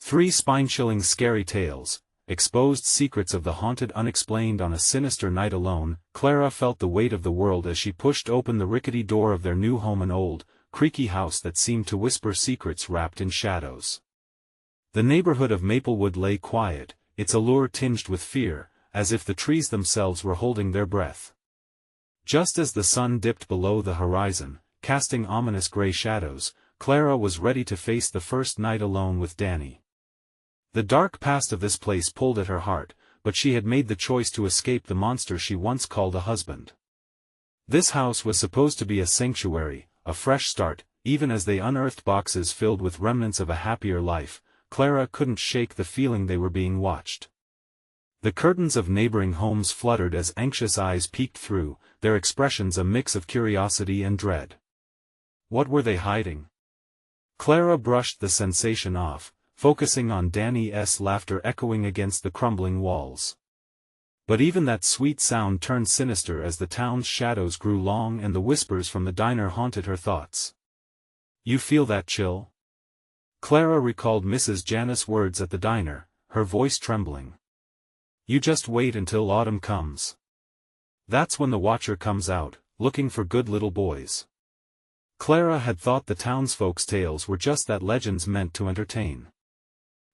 3 spine-chilling scary tales, exposed secrets of the haunted unexplained on a sinister night alone. Clara felt the weight of the world as she pushed open the rickety door of their new home, an old, creaky house that seemed to whisper secrets wrapped in shadows. The neighborhood of Maplewood lay quiet, its allure tinged with fear, as if the trees themselves were holding their breath. Just as the sun dipped below the horizon, casting ominous gray shadows, Clara was ready to face the first night alone with Danny. The dark past of this place pulled at her heart, but she had made the choice to escape the monster she once called a husband. This house was supposed to be a sanctuary, a fresh start. Even as they unearthed boxes filled with remnants of a happier life, Clara couldn't shake the feeling they were being watched. The curtains of neighboring homes fluttered as anxious eyes peeked through, their expressions a mix of curiosity and dread. What were they hiding? Clara brushed the sensation off, focusing on Danny's laughter echoing against the crumbling walls. But even that sweet sound turned sinister as the town's shadows grew long and the whispers from the diner haunted her thoughts. "You feel that chill?" Clara recalled Mrs. Janus' words at the diner, her voice trembling. "You just wait until autumn comes. That's when the Watcher comes out, looking for good little boys." Clara had thought the townsfolk's tales were just that, legends meant to entertain.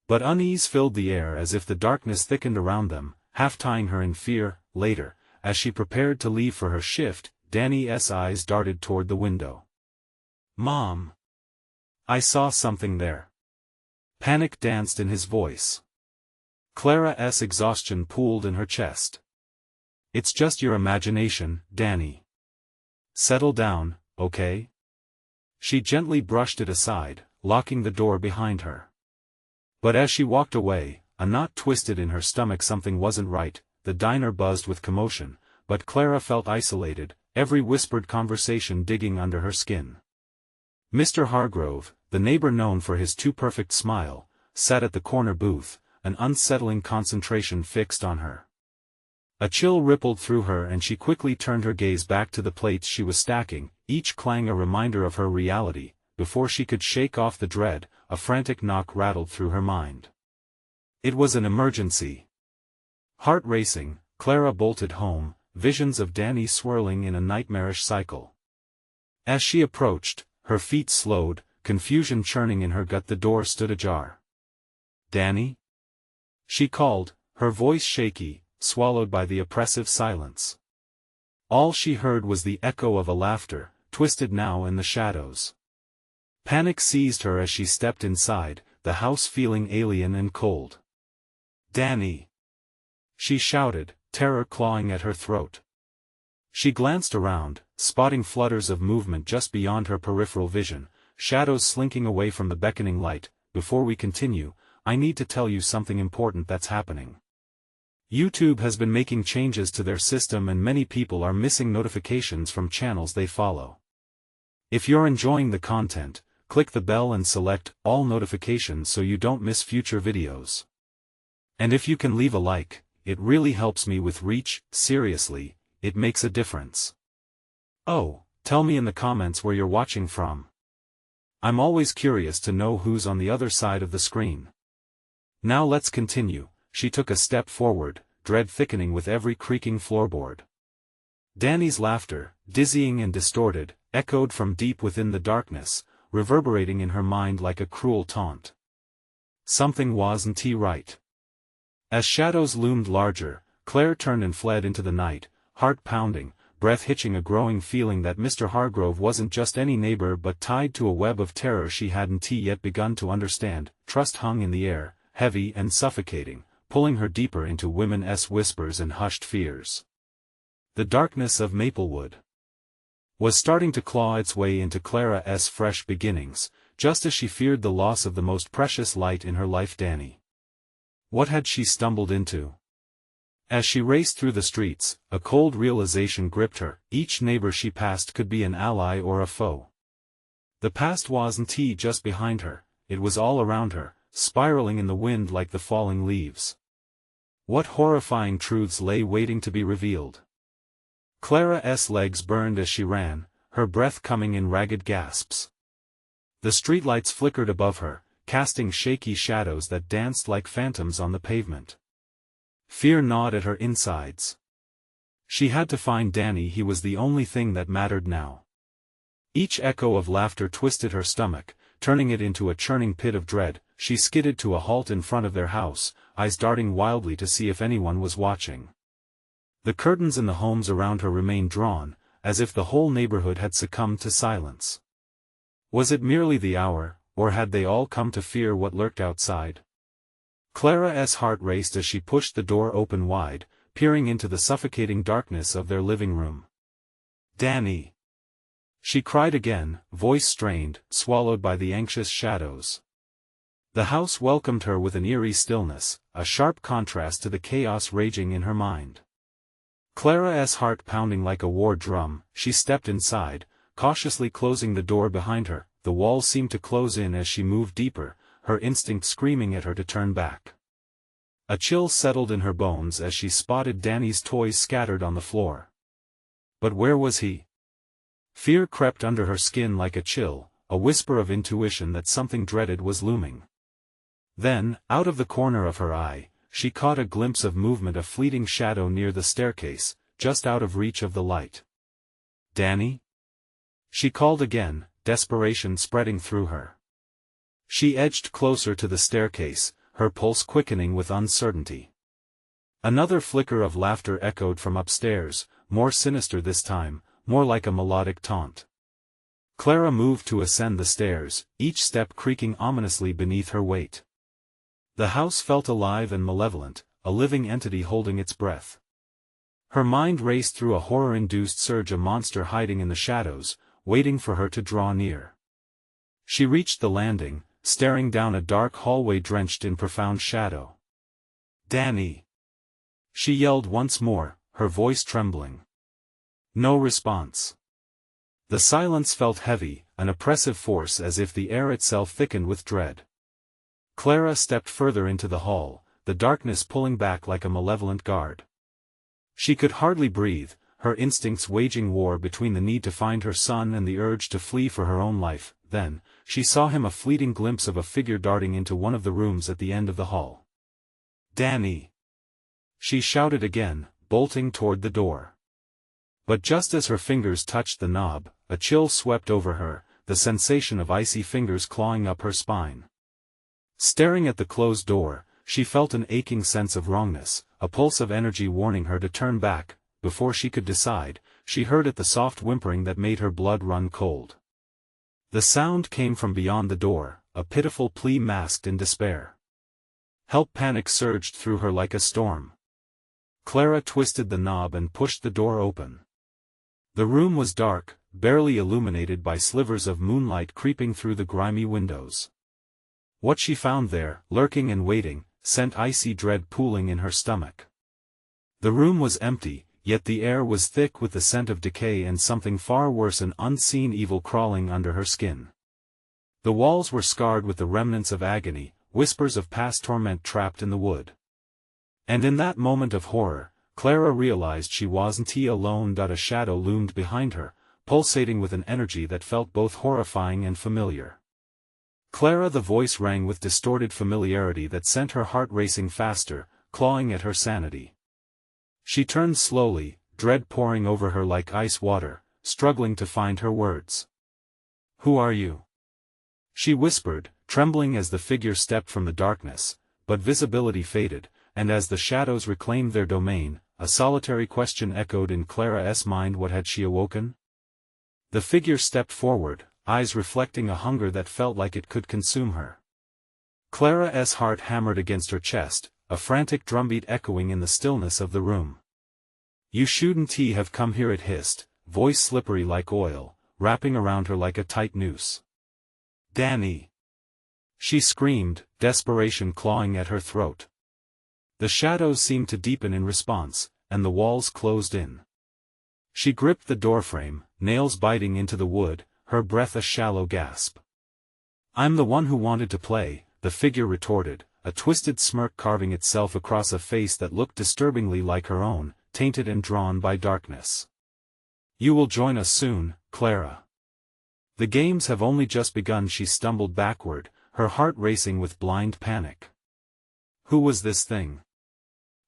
But unease filled the air as if the darkness thickened around them, half tying her in fear. Later, as she prepared to leave for her shift, Danny's eyes darted toward the window. "Mom! I saw something there." Panic danced in his voice. Clara's exhaustion pooled in her chest. "It's just your imagination, Danny. Settle down, okay?" She gently brushed it aside, locking the door behind her. But as she walked away, a knot twisted in her stomach. Something wasn't right. The diner buzzed with commotion, but Clara felt isolated, every whispered conversation digging under her skin. Mr. Hargrove, the neighbor known for his too-perfect smile, sat at the corner booth, an unsettling concentration fixed on her. A chill rippled through her and she quickly turned her gaze back to the plates she was stacking, each clang a reminder of her reality. Before she could shake off the dread, a frantic knock rattled through her mind. It was an emergency. Heart racing, Clara bolted home, visions of Danny swirling in a nightmarish cycle. As she approached, her feet slowed, confusion churning in her gut. The door stood ajar. "Danny?" she called, her voice shaky, swallowed by the oppressive silence. All she heard was the echo of a laughter, twisted now in the shadows. Panic seized her as she stepped inside, the house feeling alien and cold. "Danny!" she shouted, terror clawing at her throat. She glanced around, spotting flutters of movement just beyond her peripheral vision, shadows slinking away from the beckoning light. "Before we continue, I need to tell you something important that's happening. YouTube has been making changes to their system and many people are missing notifications from channels they follow. If you're enjoying the content, click the bell and select all notifications so you don't miss future videos. And if you can leave a like, it really helps me with reach. Seriously, it makes a difference. Oh, tell me in the comments where you're watching from. I'm always curious to know who's on the other side of the screen. Now let's continue." She took a step forward, dread thickening with every creaking floorboard. Danny's laughter, dizzying and distorted, echoed from deep within the darkness, reverberating in her mind like a cruel taunt. Something wasn't right. As shadows loomed larger, Claire turned and fled into the night, heart pounding, breath hitching, a growing feeling that Mr. Hargrove wasn't just any neighbor but tied to a web of terror she hadn't yet begun to understand. Trust hung in the air, heavy and suffocating, pulling her deeper into women's whispers and hushed fears. The darkness of Maplewood was starting to claw its way into Clara's fresh beginnings, just as she feared the loss of the most precious light in her life, Danny. What had she stumbled into? As she raced through the streets, a cold realization gripped her: each neighbor she passed could be an ally or a foe. The past wasn't just behind her, it was all around her, spiraling in the wind like the falling leaves. What horrifying truths lay waiting to be revealed? Clara's legs burned as she ran, her breath coming in ragged gasps. The streetlights flickered above her, casting shaky shadows that danced like phantoms on the pavement. Fear gnawed at her insides. She had to find Danny. He was the only thing that mattered now. Each echo of laughter twisted her stomach, turning it into a churning pit of dread. She skidded to a halt in front of their house, eyes darting wildly to see if anyone was watching. The curtains in the homes around her remained drawn, as if the whole neighborhood had succumbed to silence. Was it merely the hour, or had they all come to fear what lurked outside? Clara's heart raced as she pushed the door open wide, peering into the suffocating darkness of their living room. "Danny!" she cried again, voice strained, swallowed by the anxious shadows. The house welcomed her with an eerie stillness, a sharp contrast to the chaos raging in her mind. Clara's heart pounding like a war drum, she stepped inside, cautiously closing the door behind her. The walls seemed to close in as she moved deeper, her instinct screaming at her to turn back. A chill settled in her bones as she spotted Danny's toys scattered on the floor. But where was he? Fear crept under her skin like a chill, a whisper of intuition that something dreaded was looming. Then, out of the corner of her eye, she caught a glimpse of movement, a fleeting shadow near the staircase, just out of reach of the light. "Danny?" she called again, desperation spreading through her. She edged closer to the staircase, her pulse quickening with uncertainty. Another flicker of laughter echoed from upstairs, more sinister this time, more like a melodic taunt. Clara moved to ascend the stairs, each step creaking ominously beneath her weight. The house felt alive and malevolent, a living entity holding its breath. Her mind raced through a horror-induced surge, a monster hiding in the shadows, waiting for her to draw near. She reached the landing, staring down a dark hallway drenched in profound shadow. "Danny!" she yelled once more, her voice trembling. No response. The silence felt heavy, an oppressive force, as if the air itself thickened with dread. Clara stepped further into the hall, the darkness pulling back like a malevolent guard. She could hardly breathe, her instincts waging war between the need to find her son and the urge to flee for her own life. Then, she saw him, a fleeting glimpse of a figure darting into one of the rooms at the end of the hall. "Danny!" she shouted again, bolting toward the door. But just as her fingers touched the knob, a chill swept over her, the sensation of icy fingers clawing up her spine. Staring at the closed door, she felt an aching sense of wrongness, a pulse of energy warning her to turn back. Before she could decide, she heard it, the soft whimpering that made her blood run cold. The sound came from beyond the door, a pitiful plea masked in despair. Help! Panic surged through her like a storm. Clara twisted the knob and pushed the door open. The room was dark, barely illuminated by slivers of moonlight creeping through the grimy windows. What she found there, lurking and waiting, sent icy dread pooling in her stomach. The room was empty, yet the air was thick with the scent of decay and something far worse, an unseen evil crawling under her skin. The walls were scarred with the remnants of agony, whispers of past torment trapped in the wood. And in that moment of horror, Clara realized she wasn't alone. A shadow loomed behind her, pulsating with an energy that felt both horrifying and familiar. Clara, the voice rang with distorted familiarity that sent her heart racing faster, clawing at her sanity. She turned slowly, dread pouring over her like ice water, struggling to find her words. "Who are you?" she whispered, trembling as the figure stepped from the darkness, but visibility faded, and as the shadows reclaimed their domain, a solitary question echoed in Clara's mind. What had she awoken? The figure stepped forward, eyes reflecting a hunger that felt like it could consume her. Clara's heart hammered against her chest, a frantic drumbeat echoing in the stillness of the room. "You shouldn't have come here," it hissed, voice slippery like oil, wrapping around her like a tight noose. "Danny!" she screamed, desperation clawing at her throat. The shadows seemed to deepen in response, and the walls closed in. She gripped the doorframe, nails biting into the wood, her breath a shallow gasp. "I'm the one who wanted to play," the figure retorted, a twisted smirk carving itself across a face that looked disturbingly like her own, tainted and drawn by darkness. "You will join us soon, Clara. The games have only just begun." She stumbled backward, her heart racing with blind panic. Who was this thing?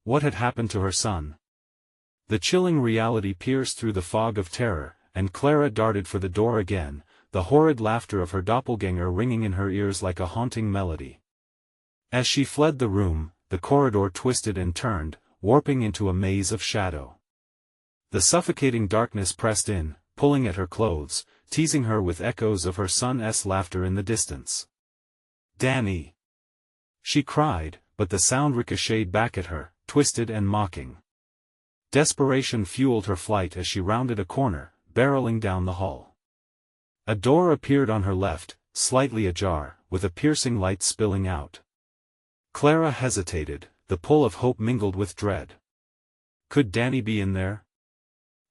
What had happened to her son? The chilling reality pierced through the fog of terror, and Clara darted for the door again, the horrid laughter of her doppelganger ringing in her ears like a haunting melody. As she fled the room, the corridor twisted and turned, warping into a maze of shadow. The suffocating darkness pressed in, pulling at her clothes, teasing her with echoes of her son's laughter in the distance. "Danny!" she cried, but the sound ricocheted back at her, twisted and mocking. Desperation fueled her flight as she rounded a corner, barreling down the hall. A door appeared on her left, slightly ajar, with a piercing light spilling out. Clara hesitated, the pull of hope mingled with dread. Could Danny be in there?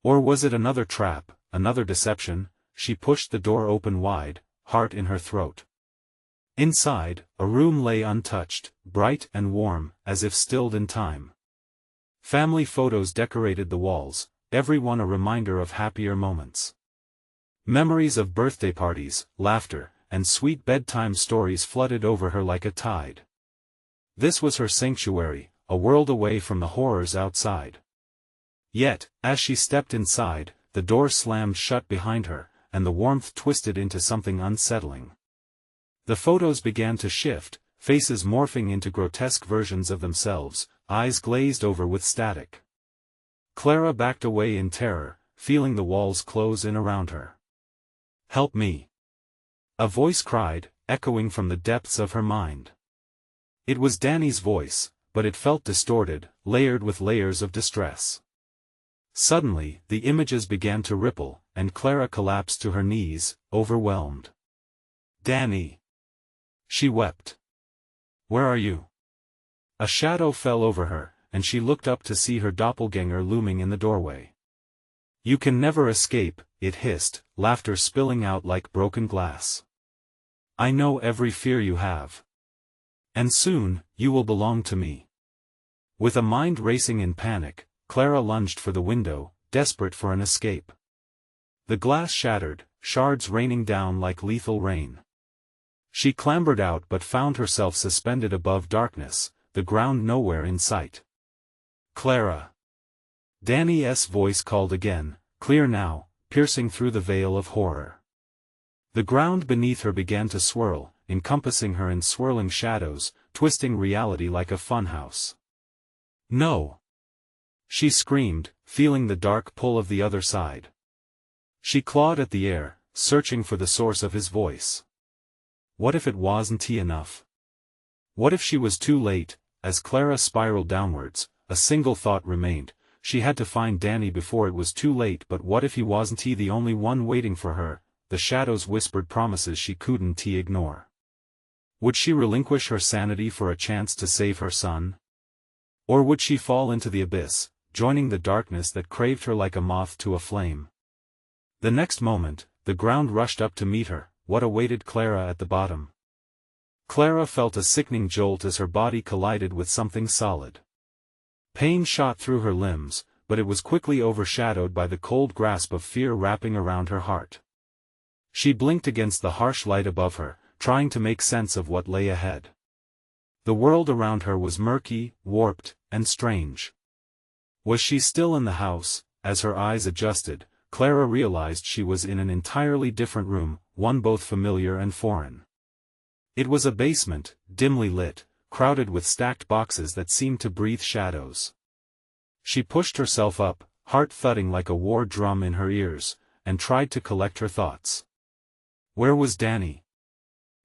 Or was it another trap, another deception? She pushed the door open wide, heart in her throat. Inside, a room lay untouched, bright and warm, as if stilled in time. Family photos decorated the walls, every one a reminder of happier moments. Memories of birthday parties, laughter, and sweet bedtime stories flooded over her like a tide. This was her sanctuary, a world away from the horrors outside. Yet, as she stepped inside, the door slammed shut behind her, and the warmth twisted into something unsettling. The photos began to shift, faces morphing into grotesque versions of themselves, eyes glazed over with static. Clara backed away in terror, feeling the walls close in around her. "Help me!" a voice cried, echoing from the depths of her mind. It was Danny's voice, but it felt distorted, layered with layers of distress. Suddenly, the images began to ripple, and Clara collapsed to her knees, overwhelmed. "Danny!" she wept. "Where are you?" A shadow fell over her, and she looked up to see her doppelganger looming in the doorway. "You can never escape," it hissed, laughter spilling out like broken glass. "I know every fear you have. And soon, you will belong to me." With a mind racing in panic, Clara lunged for the window, desperate for an escape. The glass shattered, shards raining down like lethal rain. She clambered out but found herself suspended above darkness, the ground nowhere in sight. "Clara!" Danny's voice called again, clear now, piercing through the veil of horror. The ground beneath her began to swirl, encompassing her in swirling shadows, twisting reality like a funhouse. "No!" she screamed, feeling the dark pull of the other side. She clawed at the air, searching for the source of his voice. What if it wasn't he enough? What if she was too late? As Clara spiraled downwards, a single thought remained: she had to find Danny before it was too late. But what if he wasn't he the only one waiting for her? The shadows whispered promises she couldn't ignore. Would she relinquish her sanity for a chance to save her son? Or would she fall into the abyss, joining the darkness that craved her like a moth to a flame? The next moment, the ground rushed up to meet her. What awaited Clara at the bottom? Clara felt a sickening jolt as her body collided with something solid. Pain shot through her limbs, but it was quickly overshadowed by the cold grasp of fear wrapping around her heart. She blinked against the harsh light above her, trying to make sense of what lay ahead. The world around her was murky, warped, and strange. Was she still in the house? As her eyes adjusted, Clara realized she was in an entirely different room, one both familiar and foreign. It was a basement, dimly lit, crowded with stacked boxes that seemed to breathe shadows. She pushed herself up, heart thudding like a war drum in her ears, and tried to collect her thoughts. Where was Danny?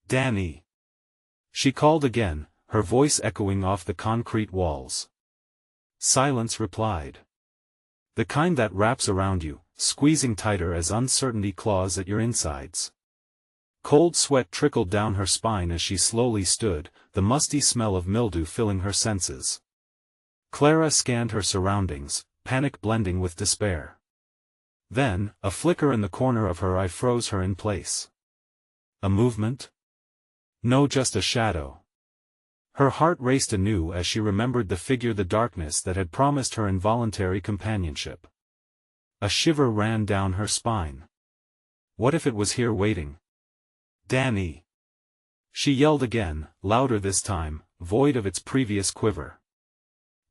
"Danny!" she called again, her voice echoing off the concrete walls. Silence replied. The kind that wraps around you, squeezing tighter as uncertainty claws at your insides. Cold sweat trickled down her spine as she slowly stood, the musty smell of mildew filling her senses. Clara scanned her surroundings, panic blending with despair. Then, a flicker in the corner of her eye froze her in place. A movement? No, just a shadow. Her heart raced anew as she remembered the figure, the darkness that had promised her involuntary companionship. A shiver ran down her spine. What if it was here waiting? Danny! She yelled again, louder this time, void of its previous quiver.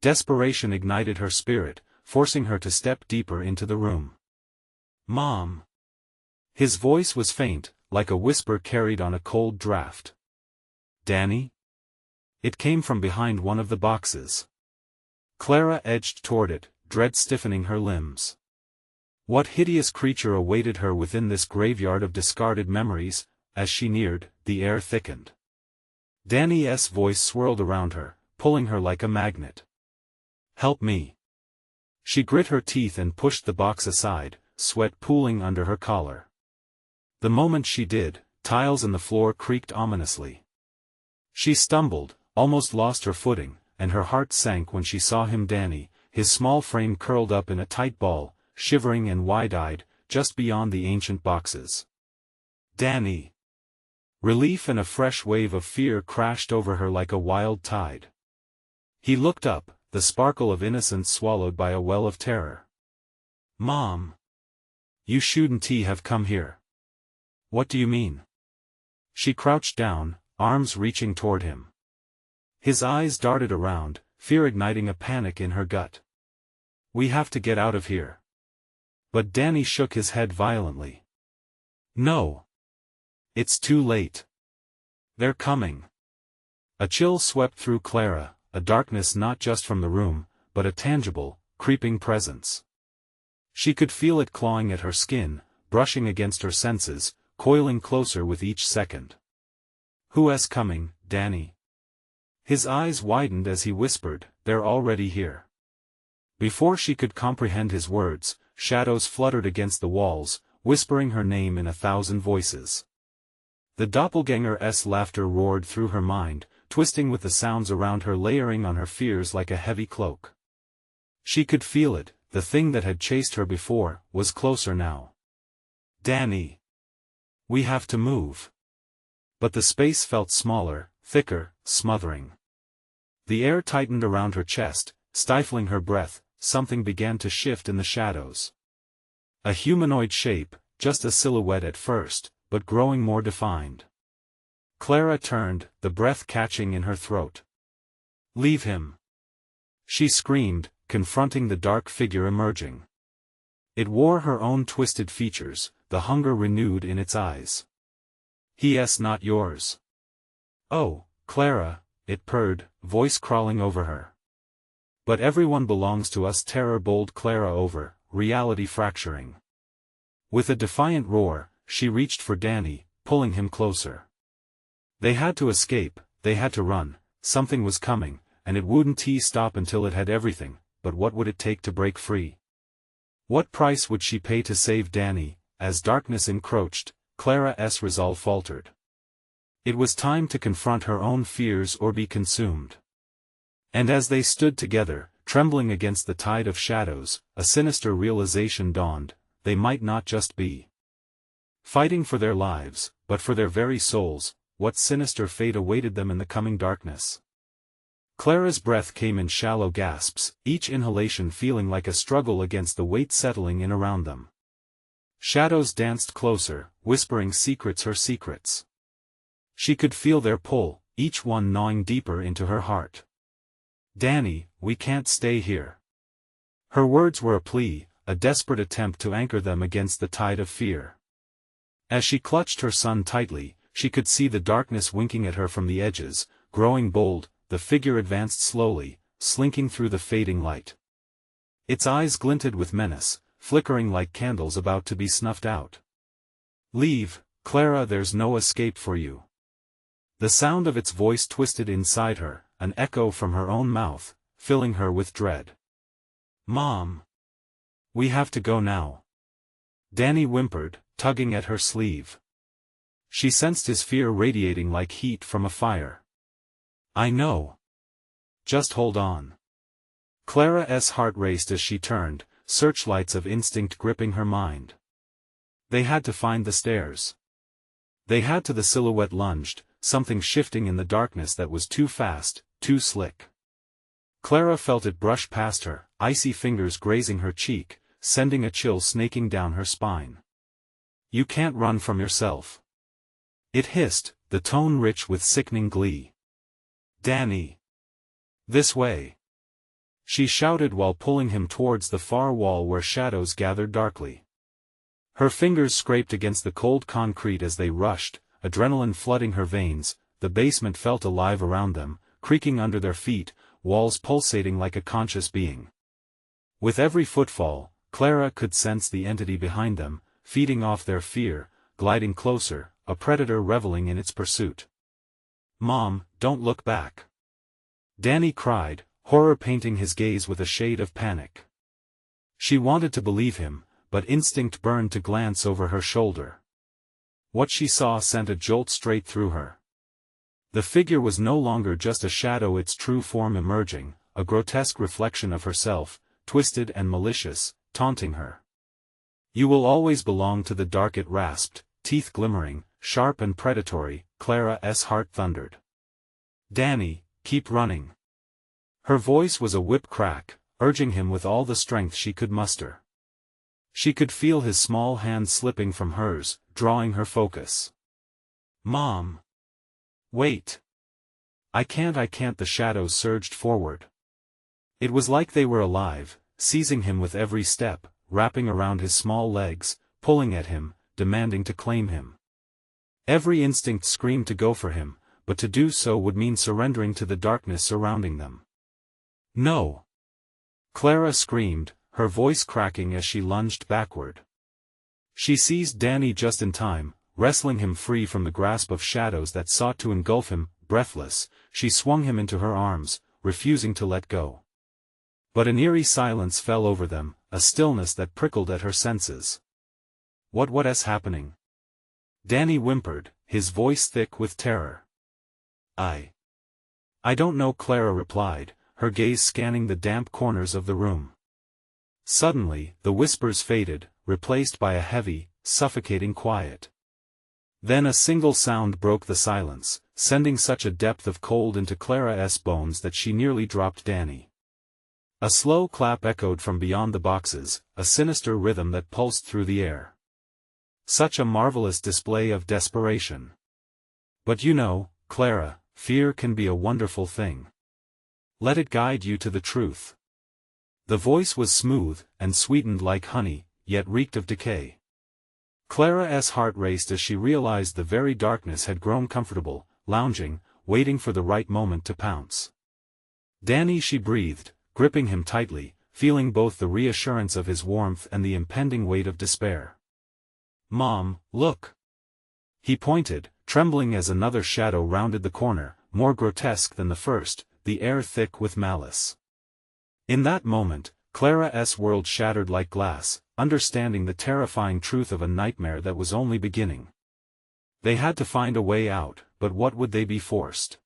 Desperation ignited her spirit, forcing her to step deeper into the room. "Mom!" His voice was faint, like a whisper carried on a cold draft. "Danny?" It came from behind one of the boxes. Clara edged toward it, dread stiffening her limbs. What hideous creature awaited her within this graveyard of discarded memories? As she neared, the air thickened. Danny's voice swirled around her, pulling her like a magnet. "Help me." She grit her teeth and pushed the box aside, sweat pooling under her collar. The moment she did, tiles in the floor creaked ominously. She stumbled, almost lost her footing, and her heart sank when she saw him, Danny, his small frame curled up in a tight ball, shivering and wide-eyed, just beyond the ancient boxes. "Danny!" Relief and a fresh wave of fear crashed over her like a wild tide. He looked up, the sparkle of innocence swallowed by a well of terror. "Mom! You shouldn't have come here." "What do you mean?" She crouched down, arms reaching toward him. His eyes darted around, fear igniting a panic in her gut. "We have to get out of here." But Danny shook his head violently. "No. It's too late. They're coming." A chill swept through Clara, a darkness not just from the room, but a tangible, creeping presence. She could feel it clawing at her skin, brushing against her senses, coiling closer with each second. "Who's coming, Danny?" His eyes widened as he whispered, "They're already here." Before she could comprehend his words, shadows fluttered against the walls, whispering her name in 1,000 voices. The doppelganger's laughter roared through her mind, twisting with the sounds around her, layering on her fears like a heavy cloak. She could feel it, the thing that had chased her before, was closer now. "Danny! We have to move." But the space felt smaller, thicker, smothering. The air tightened around her chest, stifling her breath. Something began to shift in the shadows. A humanoid shape, just a silhouette at first, but growing more defined. Clara turned, the breath catching in her throat. "Leave him!" she screamed, confronting the dark figure emerging. It wore her own twisted features, the hunger renewed in its eyes. "He's not yours." "Oh, Clara," it purred, voice crawling over her. "But everyone belongs to us." Terror bowled Clara over, reality fracturing. With a defiant roar, she reached for Danny, pulling him closer. They had to escape, they had to run. Something was coming, and it wouldn't stop until it had everything. But what would it take to break free? What price would she pay to save Danny? As darkness encroached, Clara's resolve faltered. It was time to confront her own fears or be consumed. And as they stood together, trembling against the tide of shadows, a sinister realization dawned: they might not just be fighting for their lives, but for their very souls. What sinister fate awaited them in the coming darkness? Clara's breath came in shallow gasps, each inhalation feeling like a struggle against the weight settling in around them. Shadows danced closer, whispering her secrets. She could feel their pull, each one gnawing deeper into her heart. "Danny, we can't stay here." Her words were a plea, a desperate attempt to anchor them against the tide of fear. As she clutched her son tightly, she could see the darkness winking at her from the edges. Growing bold, the figure advanced slowly, slinking through the fading light. Its eyes glinted with menace, flickering like candles about to be snuffed out. "Leave, Clara, there's no escape for you." The sound of its voice twisted inside her, an echo from her own mouth, filling her with dread. "Mom! We have to go now." Danny whimpered, tugging at her sleeve. She sensed his fear radiating like heat from a fire. "I know. Just hold on." Clara's heart raced as she turned, searchlights of instinct gripping her mind. They had to find the stairs. They had to. The silhouette lunged, something shifting in the darkness that was too fast, too slick. Clara felt it brush past her, icy fingers grazing her cheek, sending a chill snaking down her spine. "You can't run from yourself." It hissed, the tone rich with sickening glee. "Danny! This way!" she shouted while pulling him towards the far wall where shadows gathered darkly. Her fingers scraped against the cold concrete as they rushed, adrenaline flooding her veins. The basement felt alive around them, creaking under their feet, walls pulsating like a conscious being. With every footfall, Clara could sense the entity behind them, feeding off their fear, gliding closer, a predator reveling in its pursuit. "Mom, don't look back!" Danny cried, horror painting his gaze with a shade of panic. She wanted to believe him, but instinct burned to glance over her shoulder. What she saw sent a jolt straight through her. The figure was no longer just a shadow, its true form emerging, a grotesque reflection of herself, twisted and malicious, taunting her. "You will always belong to the dark," it rasped, teeth glimmering, sharp and predatory. Clara's heart thundered. "Danny, keep running." Her voice was a whip crack, urging him with all the strength she could muster. She could feel his small hand slipping from hers, drawing her focus. "Mom! Wait! I can't!" The shadows surged forward. It was like they were alive, seizing him with every step, wrapping around his small legs, pulling at him, demanding to claim him. Every instinct screamed to go for him, but to do so would mean surrendering to the darkness surrounding them. "No!" Clara screamed, her voice cracking as she lunged backward. She seized Danny just in time, wrestling him free from the grasp of shadows that sought to engulf him. Breathless, she swung him into her arms, refusing to let go. But an eerie silence fell over them, a stillness that prickled at her senses. What's happening?" Danny whimpered, his voice thick with terror. I don't know," Clara replied, her gaze scanning the damp corners of the room. Suddenly, the whispers faded, replaced by a heavy, suffocating quiet. Then a single sound broke the silence, sending such a depth of cold into Clara's bones that she nearly dropped Danny. A slow clap echoed from beyond the boxes, a sinister rhythm that pulsed through the air. Such a marvelous display of desperation. "But you know, Clara, fear can be a wonderful thing. Let it guide you to the truth." The voice was smooth, and sweetened like honey, yet reeked of decay. Clara's heart raced as she realized the very darkness had grown comfortable, lounging, waiting for the right moment to pounce. "Danny," she breathed, gripping him tightly, feeling both the reassurance of his warmth and the impending weight of despair. "Mom, look!" He pointed, trembling as another shadow rounded the corner, more grotesque than the first, the air thick with malice. In that moment, Clara's world shattered like glass, understanding the terrifying truth of a nightmare that was only beginning. They had to find a way out, but what would they be forced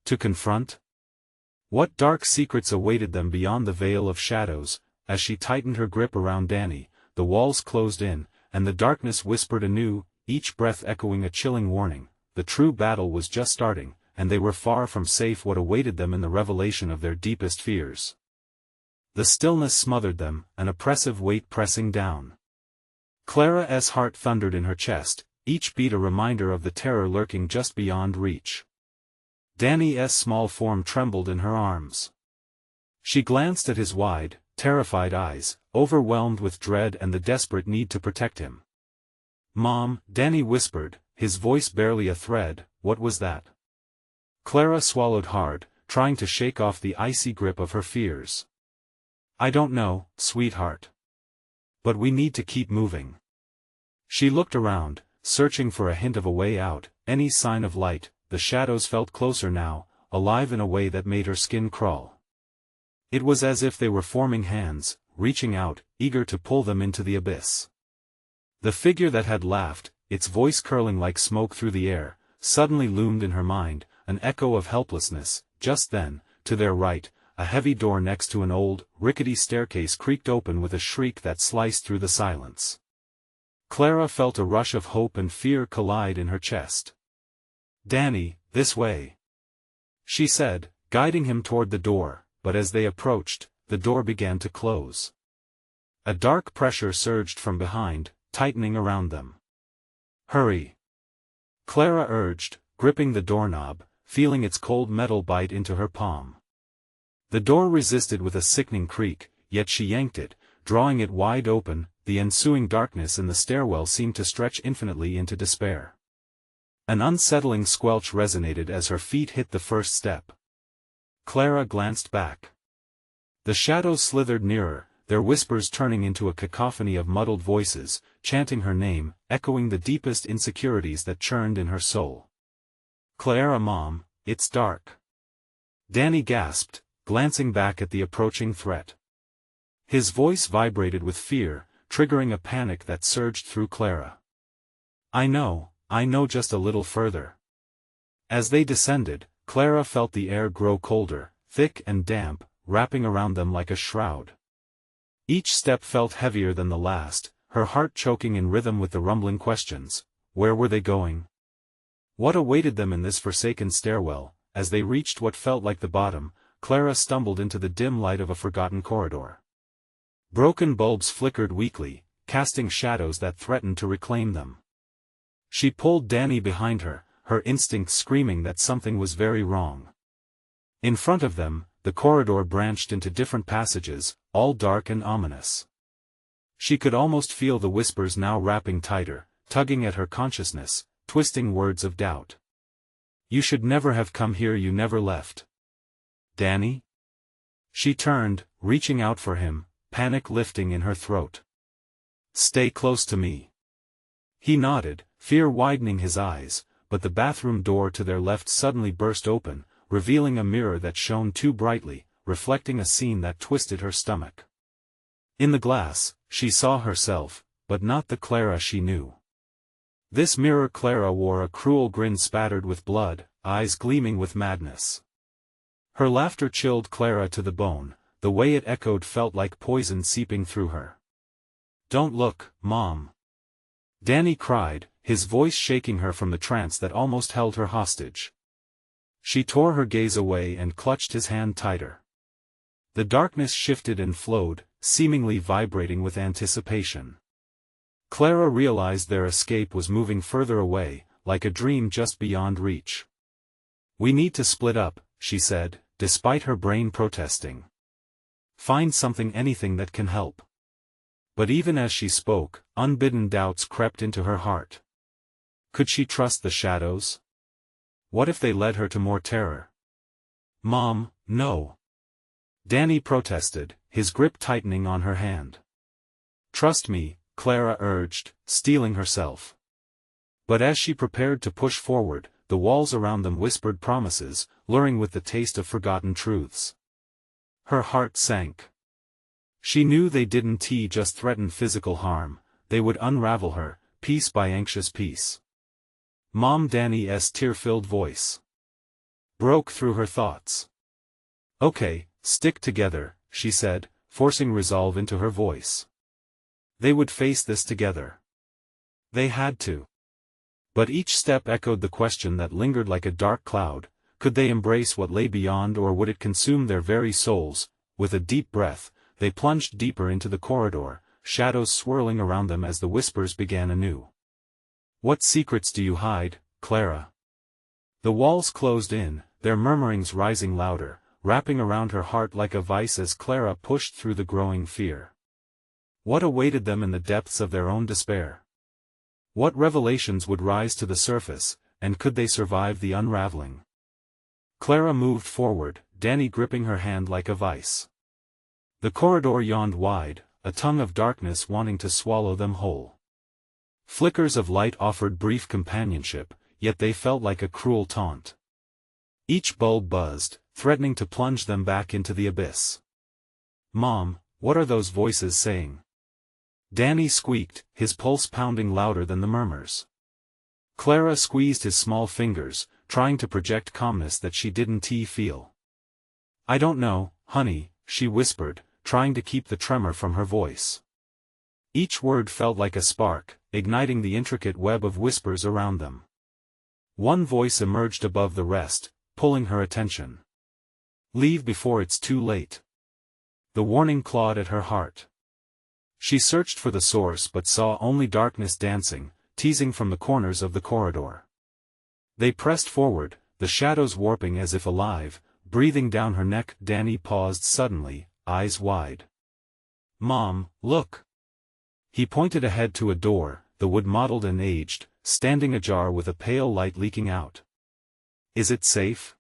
to confront? What dark secrets awaited them beyond the veil of shadows? As she tightened her grip around Danny, the walls closed in, and the darkness whispered anew, each breath echoing a chilling warning. The true battle was just starting, and they were far from safe. What awaited them in the revelation of their deepest fears? The stillness smothered them, an oppressive weight pressing down. Clara's heart thundered in her chest, each beat a reminder of the terror lurking just beyond reach. Danny's small form trembled in her arms. She glanced at his wide, terrified eyes, overwhelmed with dread and the desperate need to protect him. "Mom," Danny whispered, his voice barely a thread. "What was that?" Clara swallowed hard, trying to shake off the icy grip of her fears. "I don't know, sweetheart. But we need to keep moving." She looked around, searching for a hint of a way out, any sign of light. The shadows felt closer now, alive in a way that made her skin crawl. It was as if they were forming hands, reaching out, eager to pull them into the abyss. The figure that had laughed, its voice curling like smoke through the air, suddenly loomed in her mind, an echo of helplessness. Just then, to their right, a heavy door next to an old, rickety staircase creaked open with a shriek that sliced through the silence. Clara felt a rush of hope and fear collide in her chest. "Danny, this way," she said, guiding him toward the door, but as they approached, the door began to close. A dark pressure surged from behind, tightening around them. "Hurry!" Clara urged, gripping the doorknob, feeling its cold metal bite into her palm. The door resisted with a sickening creak, yet she yanked it, drawing it wide open. The ensuing darkness in the stairwell seemed to stretch infinitely into despair. An unsettling squelch resonated as her feet hit the first step. Clara glanced back. The shadows slithered nearer, their whispers turning into a cacophony of muddled voices, chanting her name, echoing the deepest insecurities that churned in her soul. "Clara, Mom, it's dark." Danny gasped, glancing back at the approaching threat. His voice vibrated with fear, triggering a panic that surged through Clara. I know just a little further." As they descended, Clara felt the air grow colder, thick and damp, wrapping around them like a shroud. Each step felt heavier than the last, her heart choking in rhythm with the rumbling questions. Where were they going? What awaited them in this forsaken stairwell? As they reached what felt like the bottom, Clara stumbled into the dim light of a forgotten corridor. Broken bulbs flickered weakly, casting shadows that threatened to reclaim them. She pulled Danny behind her, her instincts screaming that something was very wrong. In front of them, the corridor branched into different passages, all dark and ominous. She could almost feel the whispers now wrapping tighter, tugging at her consciousness, twisting words of doubt. "You should never have come here, you never left." "Danny?" She turned, reaching out for him, panic lifting in her throat. "Stay close to me." He nodded, fear widening his eyes, but the bathroom door to their left suddenly burst open, revealing a mirror that shone too brightly, reflecting a scene that twisted her stomach. In the glass, she saw herself, but not the Clara she knew. This mirror Clara wore a cruel grin spattered with blood, eyes gleaming with madness. Her laughter chilled Clara to the bone, the way it echoed felt like poison seeping through her. "Don't look, Mom!" Danny cried, his voice shaking her from the trance that almost held her hostage. She tore her gaze away and clutched his hand tighter. The darkness shifted and flowed, seemingly vibrating with anticipation. Clara realized their escape was moving further away, like a dream just beyond reach. "We need to split up," she said, despite her brain protesting. "Find something, anything that can help." But even as she spoke, unbidden doubts crept into her heart. Could she trust the shadows? What if they led her to more terror? "Mom, no." Danny protested, his grip tightening on her hand. "Trust me," Clara urged, steeling herself. But as she prepared to push forward, the walls around them whispered promises, luring with the taste of forgotten truths. Her heart sank. She knew they didn't just threaten physical harm, they would unravel her, piece by anxious piece. "Mom," Danny's tear-filled voice broke through her thoughts. "Okay, stick together," she said, forcing resolve into her voice. They would face this together. They had to. But each step echoed the question that lingered like a dark cloud: could they embrace what lay beyond, or would it consume their very souls? With a deep breath, they plunged deeper into the corridor, shadows swirling around them as the whispers began anew. "What secrets do you hide, Clara?" The walls closed in, their murmurings rising louder, wrapping around her heart like a vice as Clara pushed through the growing fear. What awaited them in the depths of their own despair? What revelations would rise to the surface, and could they survive the unraveling? Clara moved forward, Danny gripping her hand like a vice. The corridor yawned wide, a tongue of darkness wanting to swallow them whole. Flickers of light offered brief companionship, yet they felt like a cruel taunt. Each bulb buzzed, threatening to plunge them back into the abyss. "Mom, what are those voices saying?" Danny squeaked, his pulse pounding louder than the murmurs. Clara squeezed his small fingers, trying to project calmness that she didn't feel. "I don't know, honey," she whispered, trying to keep the tremor from her voice. Each word felt like a spark, igniting the intricate web of whispers around them. One voice emerged above the rest, pulling her attention. "Leave before it's too late." The warning clawed at her heart. She searched for the source but saw only darkness dancing, teasing from the corners of the corridor. They pressed forward, the shadows warping as if alive, breathing down her neck. Danny paused suddenly, eyes wide. "Mom, look!" He pointed ahead to a door, the wood mottled and aged, standing ajar with a pale light leaking out. "Is it safe?"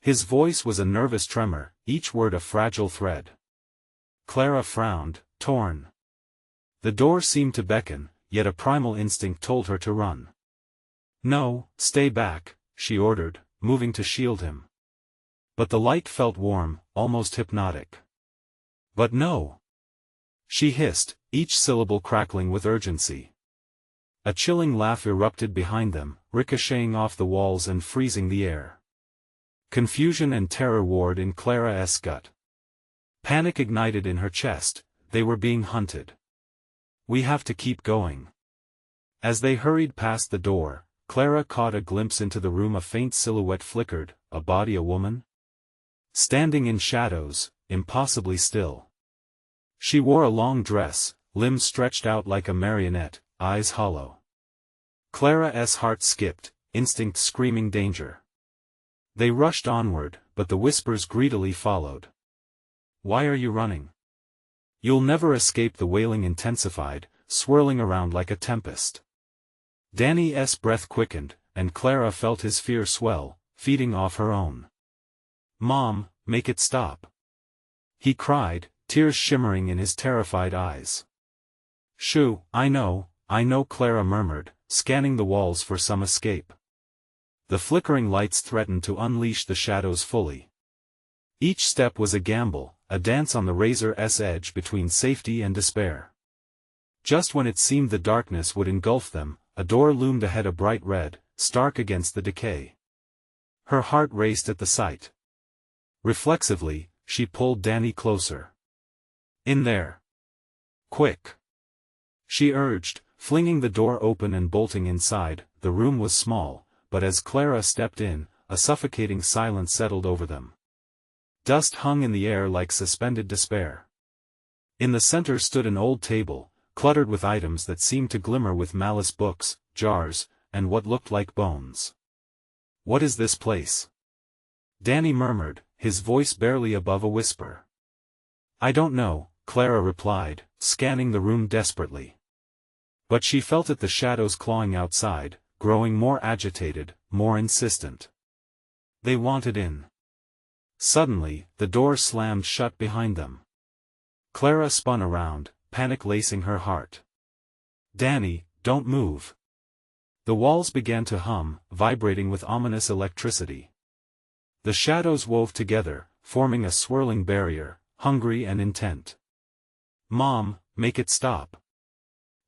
His voice was a nervous tremor, each word a fragile thread. Clara frowned, torn. The door seemed to beckon, yet a primal instinct told her to run. "No, stay back," she ordered, moving to shield him. But the light felt warm, almost hypnotic. "But no!" she hissed, each syllable crackling with urgency. A chilling laugh erupted behind them, ricocheting off the walls and freezing the air. Confusion and terror warred in Clara's gut. Panic ignited in her chest, they were being hunted. "We have to keep going." As they hurried past the door, Clara caught a glimpse into the room. A faint silhouette flickered, a body, a woman? Standing in shadows, impossibly still. She wore a long dress, limbs stretched out like a marionette, eyes hollow. Clara's heart skipped, instinct screaming danger. They rushed onward, but the whispers greedily followed. "Why are you running? You'll never escape." The wailing intensified, swirling around like a tempest. Danny's breath quickened, and Clara felt his fear swell, feeding off her own. "Mom, make it stop!" he cried, tears shimmering in his terrified eyes. "Shoo, I know," Clara murmured, scanning the walls for some escape. The flickering lights threatened to unleash the shadows fully. Each step was a gamble, a dance on the razor's edge between safety and despair. Just when it seemed the darkness would engulf them, a door loomed ahead, a bright red, stark against the decay. Her heart raced at the sight. Reflexively, she pulled Danny closer. "In there! Quick!" she urged, flinging the door open and bolting inside. The room was small, but as Clara stepped in, a suffocating silence settled over them. Dust hung in the air like suspended despair. In the center stood an old table, cluttered with items that seemed to glimmer with malice: books, jars, and what looked like bones. "What is this place?" Danny murmured, his voice barely above a whisper. "I don't know," Clara replied, scanning the room desperately. But she felt it, the shadows clawing outside, growing more agitated, more insistent. They wanted in. Suddenly, the door slammed shut behind them. Clara spun around, panic lacing her heart. "Danny, don't move." The walls began to hum, vibrating with ominous electricity. The shadows wove together, forming a swirling barrier, hungry and intent. "Mom, make it stop."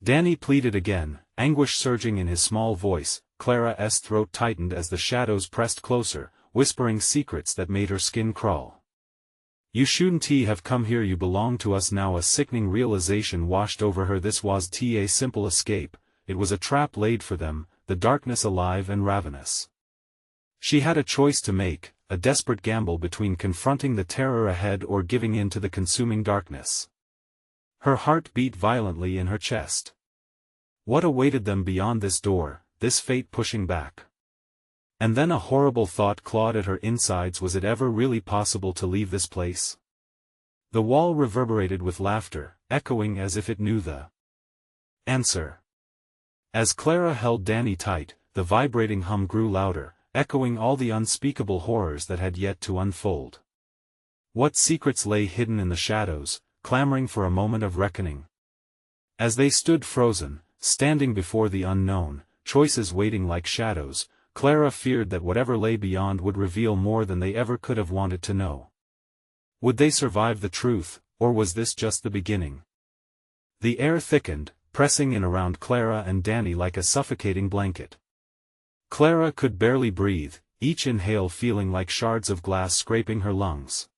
Danny pleaded again, anguish surging in his small voice. Clara's throat tightened as the shadows pressed closer, whispering secrets that made her skin crawl. "You shouldn't have come here, you belong to us now." A sickening realization washed over her. This wasn't a simple escape, it was a trap laid for them, the darkness alive and ravenous. She had a choice to make, a desperate gamble between confronting the terror ahead or giving in to the consuming darkness. Her heart beat violently in her chest. What awaited them beyond this door, this fate pushing back? And then a horrible thought clawed at her insides. Was it ever really possible to leave this place? The wall reverberated with laughter, echoing as if it knew the answer. As Clara held Danny tight, the vibrating hum grew louder, echoing all the unspeakable horrors that had yet to unfold. What secrets lay hidden in the shadows, clamoring for a moment of reckoning? As they stood frozen, standing before the unknown, choices waiting like shadows, Clara feared that whatever lay beyond would reveal more than they ever could have wanted to know. Would they survive the truth, or was this just the beginning? The air thickened, pressing in around Clara and Danny like a suffocating blanket. Clara could barely breathe, each inhale feeling like shards of glass scraping her lungs.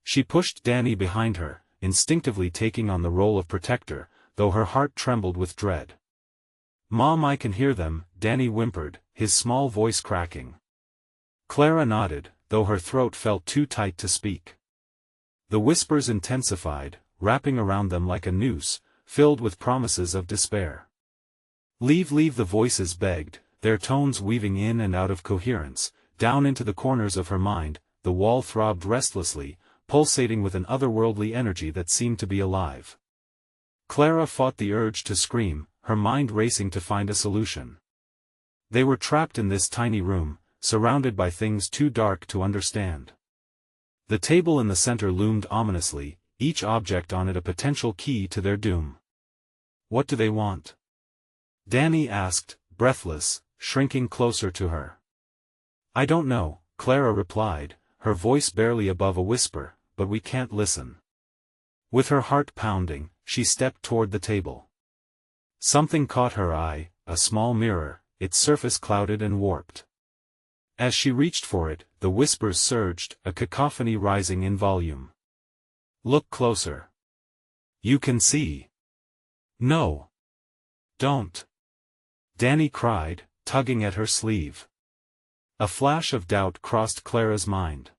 She pushed Danny behind her, instinctively taking on the role of protector, though her heart trembled with dread. "Mom, I can hear them," Danny whimpered, his small voice cracking. Clara nodded, though her throat felt too tight to speak. The whispers intensified, wrapping around them like a noose, filled with promises of despair. Leave, the voices begged, their tones weaving in and out of coherence. Down into the corners of her mind, the wall throbbed restlessly, pulsating with an otherworldly energy that seemed to be alive. Clara fought the urge to scream, her mind racing to find a solution. They were trapped in this tiny room, surrounded by things too dark to understand. The table in the center loomed ominously, each object on it a potential key to their doom. "What do they want?" Danny asked, breathless, shrinking closer to her. "I don't know," Clara replied, her voice barely above a whisper, "but we can't listen." With her heart pounding, she stepped toward the table. Something caught her eye, a small mirror, its surface clouded and warped. As she reached for it, the whispers surged, a cacophony rising in volume. "Look closer. You can see." "No. Don't." Danny cried, tugging at her sleeve. A flash of doubt crossed Clara's mind.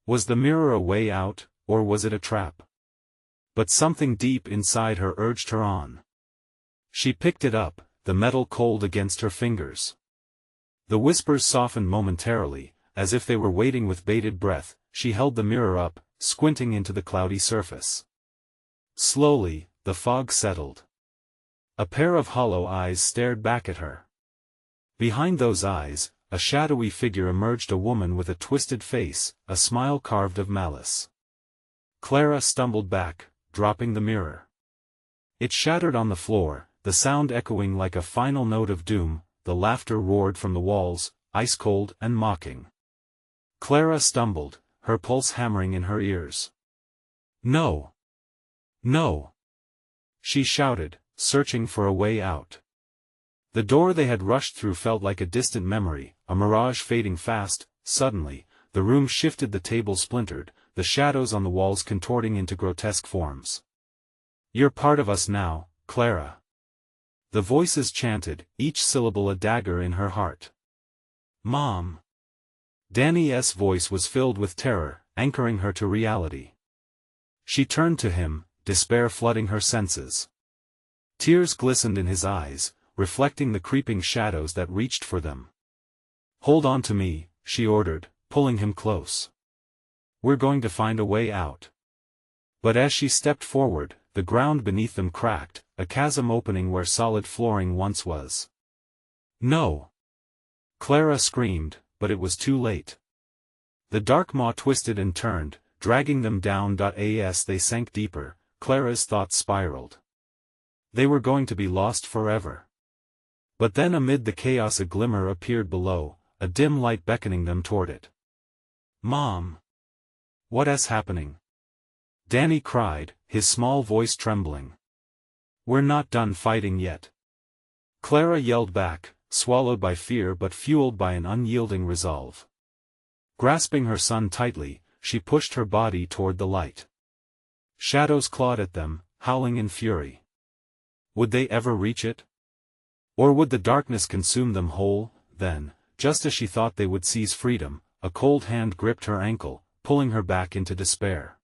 Was the mirror a way out, or was it a trap? But something deep inside her urged her on. She picked it up, the metal cold against her fingers. The whispers softened momentarily, as if they were waiting with bated breath. She held the mirror up, squinting into the cloudy surface. Slowly, the fog settled. A pair of hollow eyes stared back at her. Behind those eyes, a shadowy figure emerged, a woman with a twisted face, a smile carved of malice. Clara stumbled back, dropping the mirror. It shattered on the floor, the sound echoing like a final note of doom. The laughter roared from the walls, ice-cold and mocking. Clara stumbled, her pulse hammering in her ears. "No! No!" she shouted, searching for a way out. The door they had rushed through felt like a distant memory, a mirage fading fast. Suddenly, the room shifted, the table splintered, the shadows on the walls contorting into grotesque forms. "You're part of us now, Clara." The voices chanted, each syllable a dagger in her heart. "Mom." Danny's voice was filled with terror, anchoring her to reality. She turned to him, despair flooding her senses. Tears glistened in his eyes, reflecting the creeping shadows that reached for them. "Hold on to me," she ordered, pulling him close. "We're going to find a way out." But as she stepped forward, the ground beneath them cracked, a chasm opening where solid flooring once was. "No!" Clara screamed, but it was too late. The dark maw twisted and turned, dragging them down. As they sank deeper, Clara's thoughts spiraled. They were going to be lost forever. But then amid the chaos a glimmer appeared below, a dim light beckoning them toward it. "Mom! What's happening?" Danny cried, his small voice trembling. "We're not done fighting yet." Clara yelled back, swallowed by fear but fueled by an unyielding resolve. Grasping her son tightly, she pushed her body toward the light. Shadows clawed at them, howling in fury. Would they ever reach it? Or would the darkness consume them whole? Then, just as she thought they would seize freedom, a cold hand gripped her ankle, pulling her back into despair.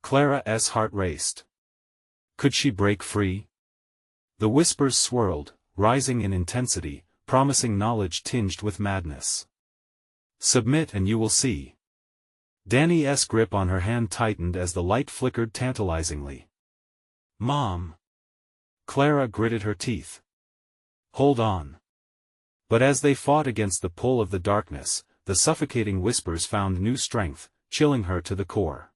Clara's heart raced. Could she break free? The whispers swirled, rising in intensity, promising knowledge tinged with madness. "Submit and you will see." Danny's grip on her hand tightened as the light flickered tantalizingly. "Mom!" Clara gritted her teeth. "Hold on." But as they fought against the pull of the darkness, the suffocating whispers found new strength, chilling her to the core.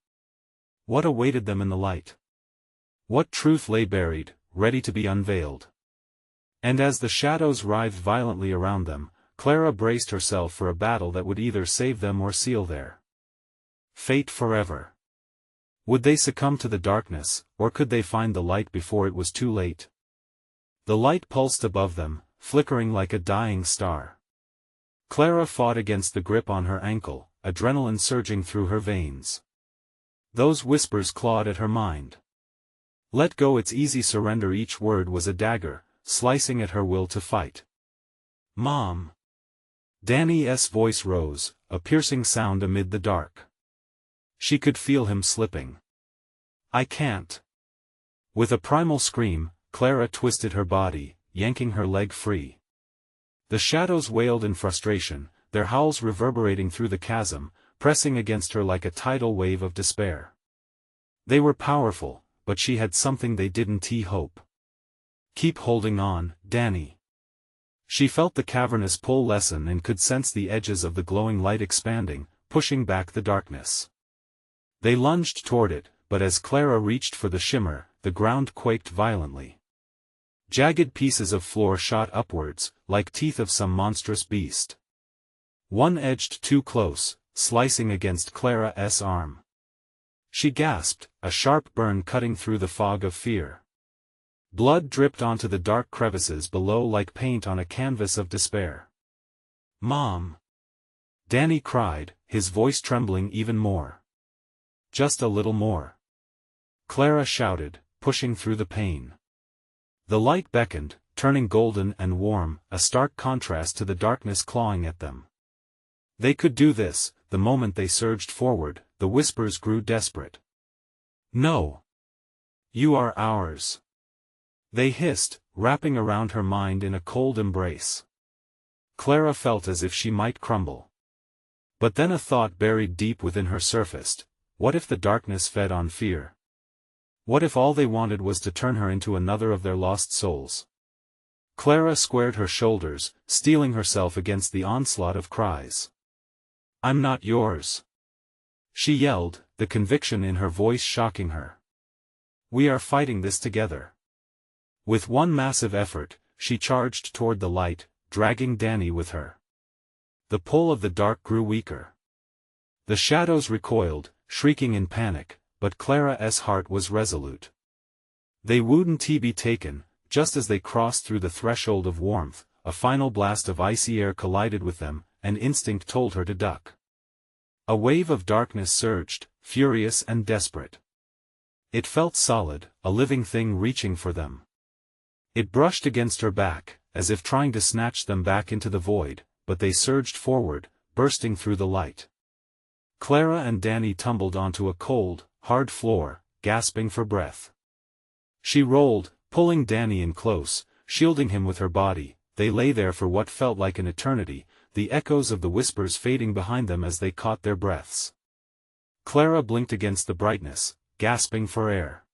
What awaited them in the light? What truth lay buried, ready to be unveiled? And as the shadows writhed violently around them, Clara braced herself for a battle that would either save them or seal their fate forever. Would they succumb to the darkness, or could they find the light before it was too late? The light pulsed above them, flickering like a dying star. Clara fought against the grip on her ankle, adrenaline surging through her veins. Those whispers clawed at her mind. Let go, it's easy, surrender. Each word was a dagger, slicing at her will to fight. "Mom!" Danny's voice rose, a piercing sound amid the dark. She could feel him slipping. "I can't." With a primal scream, Clara twisted her body, yanking her leg free. The shadows wailed in frustration, their howls reverberating through the chasm, pressing against her like a tidal wave of despair. They were powerful, but she had something they didn't hope. Keep holding on, Danny. She felt the cavernous pull lessen and could sense the edges of the glowing light expanding, pushing back the darkness. They lunged toward it, but as Clara reached for the shimmer, the ground quaked violently. Jagged pieces of floor shot upwards, like teeth of some monstrous beast. One edged too close, slicing against Clara's arm. She gasped, a sharp burn cutting through the fog of fear. Blood dripped onto the dark crevices below like paint on a canvas of despair. "Mom!" Danny cried, his voice trembling even more. "Just a little more," Clara shouted, pushing through the pain. The light beckoned, turning golden and warm, a stark contrast to the darkness clawing at them. They could do this. The moment they surged forward, the whispers grew desperate. "No! You are ours!" They hissed, wrapping around her mind in a cold embrace. Clara felt as if she might crumble. But then a thought buried deep within her surfaced: what if the darkness fed on fear? What if all they wanted was to turn her into another of their lost souls? Clara squared her shoulders, steeling herself against the onslaught of cries. "I'm not yours!" she yelled, the conviction in her voice shocking her. "We are fighting this together." With one massive effort, she charged toward the light, dragging Danny with her. The pull of the dark grew weaker. The shadows recoiled, shrieking in panic, but Clara's heart was resolute. They wouldn't be taken. Just as they crossed through the threshold of warmth, a final blast of icy air collided with them, and instinct told her to duck. A wave of darkness surged, furious and desperate. It felt solid, a living thing reaching for them. It brushed against her back, as if trying to snatch them back into the void, but they surged forward, bursting through the light. Clara and Danny tumbled onto a cold, hard floor, gasping for breath. She rolled, pulling Danny in close, shielding him with her body. They lay there for what felt like an eternity, the echoes of the whispers fading behind them as they caught their breaths. Clara blinked against the brightness, gasping for air.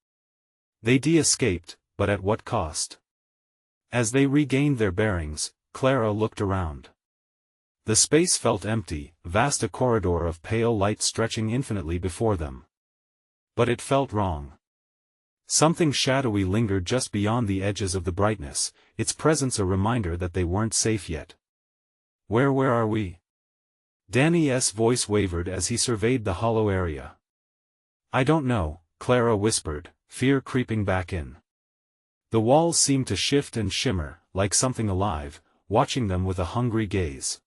They'd escaped, but at what cost? As they regained their bearings, Clara looked around. The space felt empty, vast, a corridor of pale light stretching infinitely before them. But it felt wrong. Something shadowy lingered just beyond the edges of the brightness, its presence a reminder that they weren't safe yet. Where are we?" Danny's voice wavered as he surveyed the hollow area. "I don't know," Clara whispered, fear creeping back in. The walls seemed to shift and shimmer, like something alive, watching them with a hungry gaze.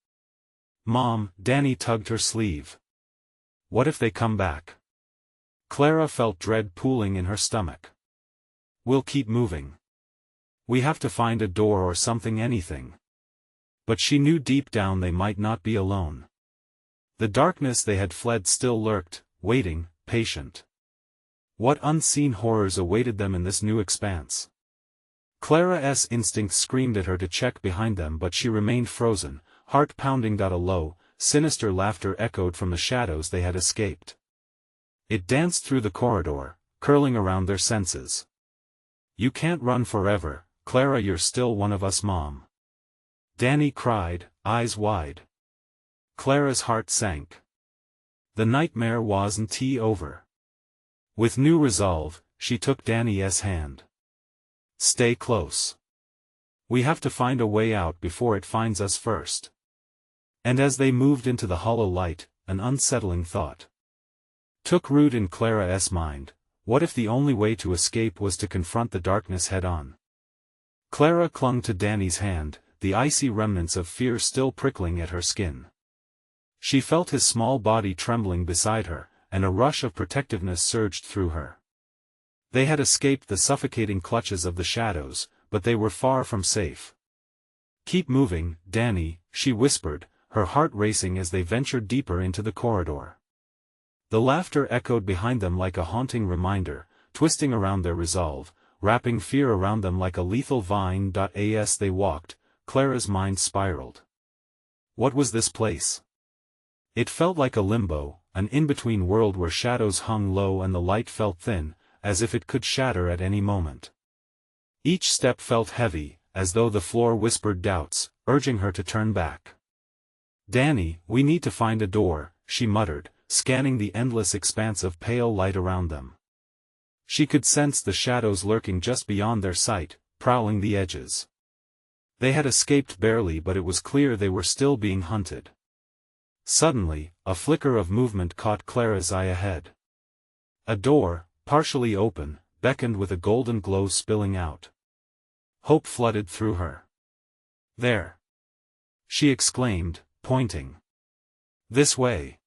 "Mom," Danny tugged her sleeve. "What if they come back?" Clara felt dread pooling in her stomach. "We'll keep moving. We have to find a door or something, anything." But she knew deep down they might not be alone. The darkness they had fled still lurked, waiting, patient. What unseen horrors awaited them in this new expanse? Clara's instinct screamed at her to check behind them, but she remained frozen, heart pounding. A low, sinister laughter echoed from the shadows they had escaped. It danced through the corridor, curling around their senses. "You can't run forever, Clara, you're still one of us, Mom," Danny cried, eyes wide. Clara's heart sank. The nightmare wasn't over. With new resolve, she took Danny's hand. "Stay close. We have to find a way out before it finds us first." And as they moved into the hollow light, an unsettling thought took root in Clara's mind. What if the only way to escape was to confront the darkness head-on? Clara clung to Danny's hand, the icy remnants of fear still prickling at her skin. She felt his small body trembling beside her, and a rush of protectiveness surged through her. They had escaped the suffocating clutches of the shadows, but they were far from safe. "Keep moving, Danny," she whispered, her heart racing as they ventured deeper into the corridor. The laughter echoed behind them like a haunting reminder, twisting around their resolve, wrapping fear around them like a lethal vine. As they walked, Clara's mind spiraled. What was this place? It felt like a limbo, an in-between world where shadows hung low and the light felt thin, as if it could shatter at any moment. Each step felt heavy, as though the floor whispered doubts, urging her to turn back. "Danny, we need to find a door," she muttered, scanning the endless expanse of pale light around them. She could sense the shadows lurking just beyond their sight, prowling the edges. They had escaped barely, but it was clear they were still being hunted. Suddenly, a flicker of movement caught Clara's eye ahead. A door, partially open, beckoned with a golden glow spilling out. Hope flooded through her. "There!" she exclaimed, pointing. "This way."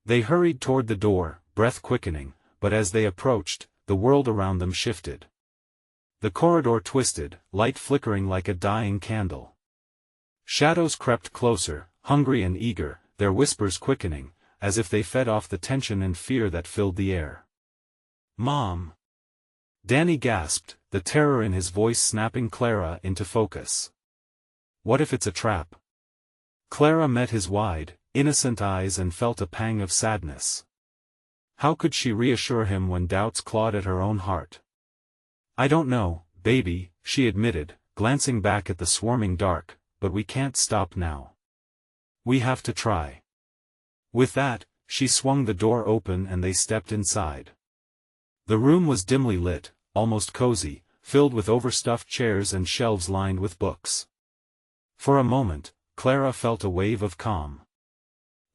They hurried toward the door, breath quickening, but as they approached, the world around them shifted. The corridor twisted, light flickering like a dying candle. Shadows crept closer, hungry and eager, their whispers quickening, as if they fed off the tension and fear that filled the air. "Mom!" Danny gasped, the terror in his voice snapping Clara into focus. "What if it's a trap?" Clara met his wide, innocent eyes and felt a pang of sadness. How could she reassure him when doubts clawed at her own heart? "I don't know, baby," she admitted, glancing back at the swarming dark, "but we can't stop now. We have to try." With that, she swung the door open and they stepped inside. The room was dimly lit, almost cozy, filled with overstuffed chairs and shelves lined with books. For a moment, Clara felt a wave of calm.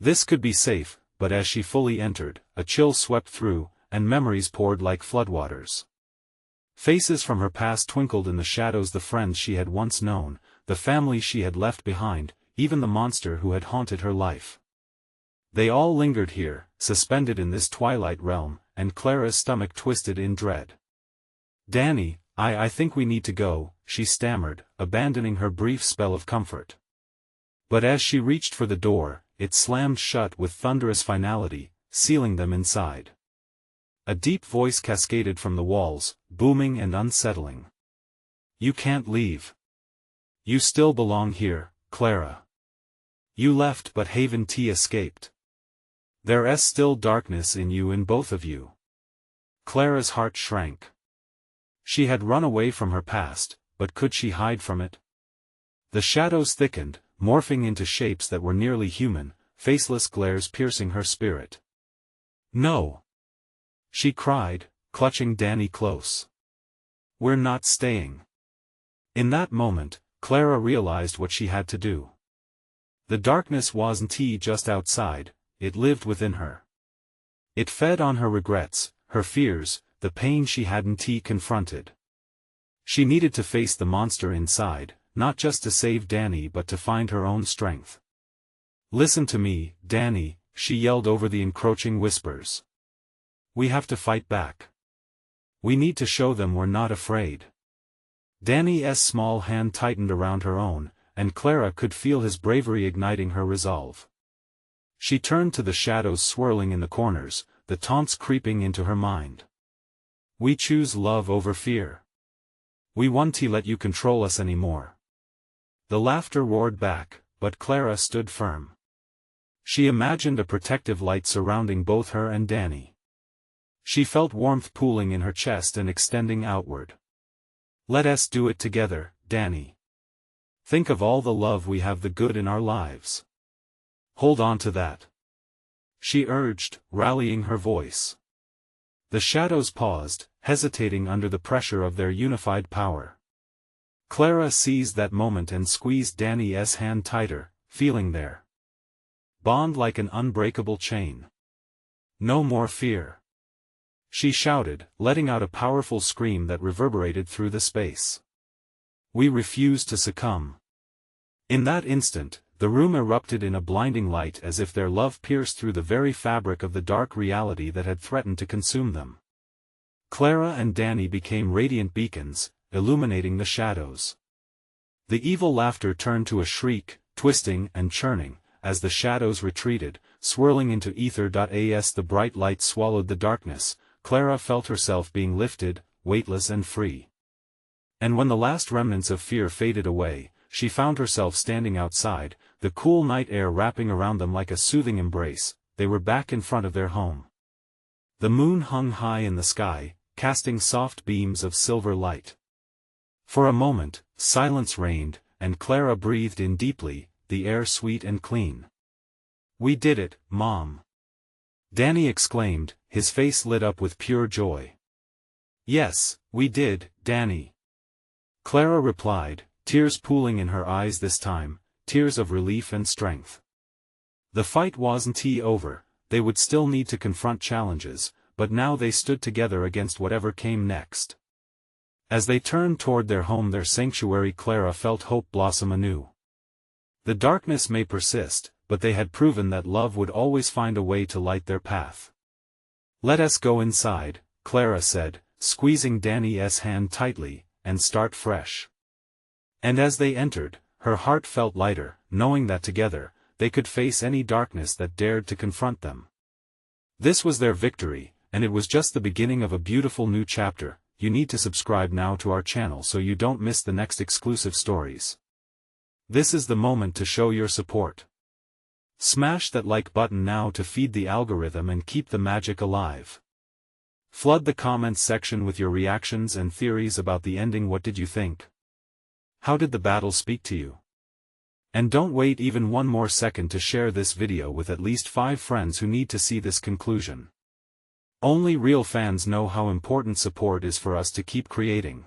This could be safe, but as she fully entered, a chill swept through, and memories poured like floodwaters. Faces from her past twinkled in the shadows, the friends she had once known, the family she had left behind, even the monster who had haunted her life. They all lingered here, suspended in this twilight realm, and Clara's stomach twisted in dread. "Danny, I think we need to go," she stammered, abandoning her brief spell of comfort. But as she reached for the door, it slammed shut with thunderous finality, sealing them inside. A deep voice cascaded from the walls, booming and unsettling. "You can't leave. You still belong here, Clara. You left but Haven T escaped. There's still darkness in you, in both of you." Clara's heart shrank. She had run away from her past, but could she hide from it? The shadows thickened, morphing into shapes that were nearly human, faceless glares piercing her spirit. "No!" she cried, clutching Danny close. "We're not staying." In that moment, Clara realized what she had to do. The darkness wasn't just outside, it lived within her. It fed on her regrets, her fears, the pain she hadn't confronted. She needed to face the monster inside, not just to save Danny but to find her own strength. "Listen to me, Danny," she yelled over the encroaching whispers. "We have to fight back. We need to show them we're not afraid." Danny's small hand tightened around her own, and Clara could feel his bravery igniting her resolve. She turned to the shadows swirling in the corners, the taunts creeping into her mind. "We choose love over fear. We won't let you control us anymore." The laughter roared back, but Clara stood firm. She imagined a protective light surrounding both her and Danny. She felt warmth pooling in her chest and extending outward. "Let us do it together, Danny. Think of all the love we have, the good in our lives. Hold on to that," she urged, rallying her voice. The shadows paused, hesitating under the pressure of their unified power. Clara seized that moment and squeezed Danny's hand tighter, feeling their bond like an unbreakable chain. "No more fear," she shouted, letting out a powerful scream that reverberated through the space. "We refuse to succumb." In that instant, the room erupted in a blinding light, as if their love pierced through the very fabric of the dark reality that had threatened to consume them. Clara and Danny became radiant beacons, illuminating the shadows. The evil laughter turned to a shriek, twisting and churning, as the shadows retreated, swirling into ether. As the bright light swallowed the darkness, Clara felt herself being lifted, weightless and free. And when the last remnants of fear faded away, she found herself standing outside, the cool night air wrapping around them like a soothing embrace. They were back in front of their home. The moon hung high in the sky, casting soft beams of silver light. For a moment, silence reigned, and Clara breathed in deeply, the air sweet and clean. "We did it, Mom!" Danny exclaimed, his face lit up with pure joy. "Yes, we did, Danny," Clara replied, tears pooling in her eyes this time, tears of relief and strength. The fight wasn't over, they would still need to confront challenges, but now they stood together against whatever came next. As they turned toward their home, their sanctuary, Clara felt hope blossom anew. The darkness may persist, but they had proven that love would always find a way to light their path. "Let us go inside," Clara said, squeezing Danny's hand tightly, "and start fresh." And as they entered, her heart felt lighter, knowing that together, they could face any darkness that dared to confront them. This was their victory, and it was just the beginning of a beautiful new chapter. You need to subscribe now to our channel so you don't miss the next exclusive stories. This is the moment to show your support. Smash that like button now to feed the algorithm and keep the magic alive. Flood the comments section with your reactions and theories about the ending. What did you think? How did the battle speak to you? And don't wait even one more second to share this video with at least 5 friends who need to see this conclusion. Only real fans know how important support is for us to keep creating.